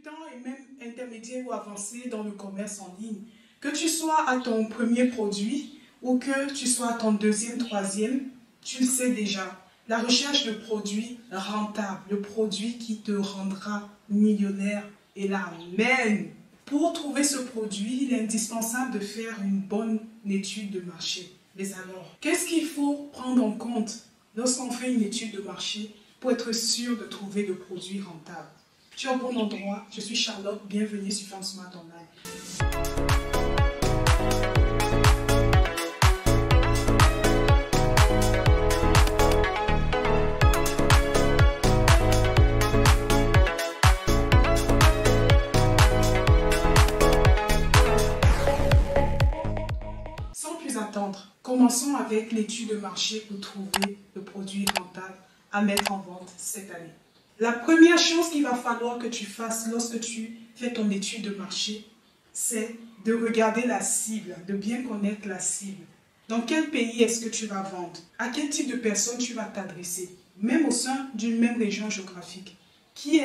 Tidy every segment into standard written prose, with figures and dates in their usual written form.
débutant et même intermédiaire ou avancé dans le commerce en ligne, que tu sois à ton premier produit ou que tu sois à ton deuxième, troisième, tu le sais déjà. La recherche de produits rentables, le produit qui te rendra millionnaire est la même. Pour trouver ce produit, il est indispensable de faire une bonne étude de marché. Mais alors, qu'est-ce qu'il faut prendre en compte lorsqu'on fait une étude de marché pour être sûr de trouver le produit rentable? Tu es au bon endroit, je suis Charlotte, bienvenue sur Femme Smart Online. Sans plus attendre, commençons avec l'étude de marché pour trouver le produit rentable à mettre en vente cette année. La première chose qu'il va falloir que tu fasses lorsque tu fais ton étude de marché, c'est de regarder la cible, de bien connaître la cible. Dans quel pays est-ce que tu vas vendre? À quel type de personne tu vas t'adresser? Même au sein d'une même région géographique. Qui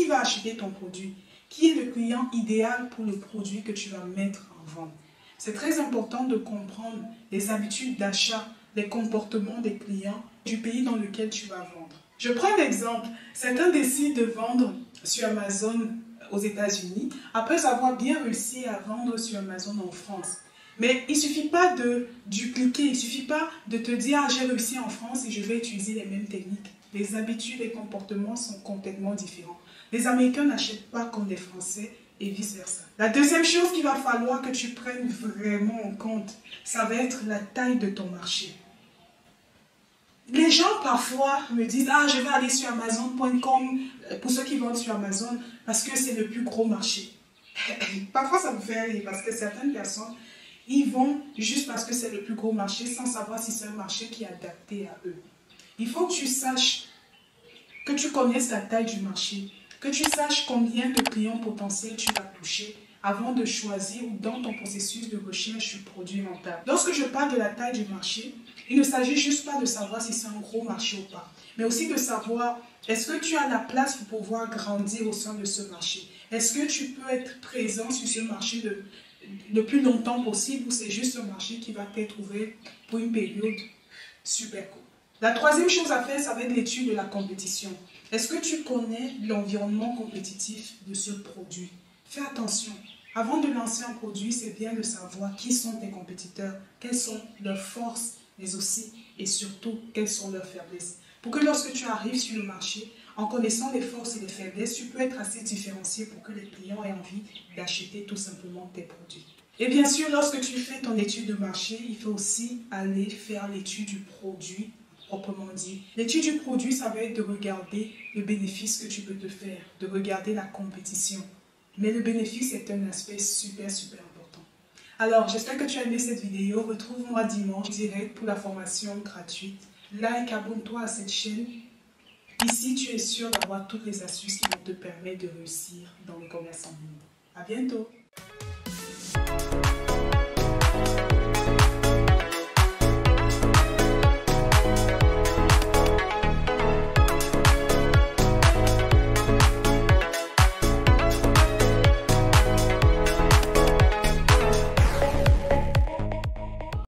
va acheter ton produit? Qui est le client idéal pour le produit que tu vas mettre en vente? C'est très important de comprendre les habitudes d'achat, les comportements des clients du pays dans lequel tu vas vendre. Je prends l'exemple, certains décident de vendre sur Amazon aux États-Unis après avoir bien réussi à vendre sur Amazon en France. Mais il ne suffit pas de dupliquer, il ne suffit pas de te dire « Ah, j'ai réussi en France et je vais utiliser les mêmes techniques ». Les habitudes et comportements sont complètement différents. Les Américains n'achètent pas comme les Français et vice-versa. La deuxième chose qu'il va falloir que tu prennes vraiment en compte, ça va être la taille de ton marché. Les gens parfois me disent « Ah, je vais aller sur Amazon.com » pour ceux qui vendent sur Amazon parce que c'est le plus gros marché. Parfois ça me fait rire parce que certaines personnes, ils vont juste parce que c'est le plus gros marché sans savoir si c'est un marché qui est adapté à eux. Il faut que tu saches, que tu connaisses la taille du marché, que tu saches combien de clients potentiels tu vas toucher avant de choisir ou dans ton processus de recherche du produit rentable. Lorsque je parle de la taille du marché, il ne s'agit juste pas de savoir si c'est un gros marché ou pas, mais aussi de savoir est-ce que tu as la place pour pouvoir grandir au sein de ce marché? Est-ce que tu peux être présent sur ce marché le plus longtemps possible ou c'est juste un marché qui va t'être ouvert pour une période super courte? La troisième chose à faire, ça va être l'étude de la compétition. Est-ce que tu connais l'environnement compétitif de ce produit? Fais attention. Avant de lancer un produit, c'est bien de savoir qui sont tes compétiteurs, quelles sont leurs forces, mais aussi et surtout quelles sont leurs faiblesses. Pour que lorsque tu arrives sur le marché, en connaissant les forces et les faiblesses, tu peux être assez différencié pour que les clients aient envie d'acheter tout simplement tes produits. Et bien sûr, lorsque tu fais ton étude de marché, il faut aussi aller faire l'étude du produit proprement dit. L'étude du produit, ça va être de regarder le bénéfice que tu peux te faire, de regarder la compétition. Mais le bénéfice est un aspect super important. Alors, j'espère que tu as aimé cette vidéo. Retrouve-moi dimanche direct pour la formation gratuite. Like, abonne-toi à cette chaîne. Ici, tu es sûr d'avoir toutes les astuces qui vont te permettre de réussir dans le commerce en ligne. À bientôt!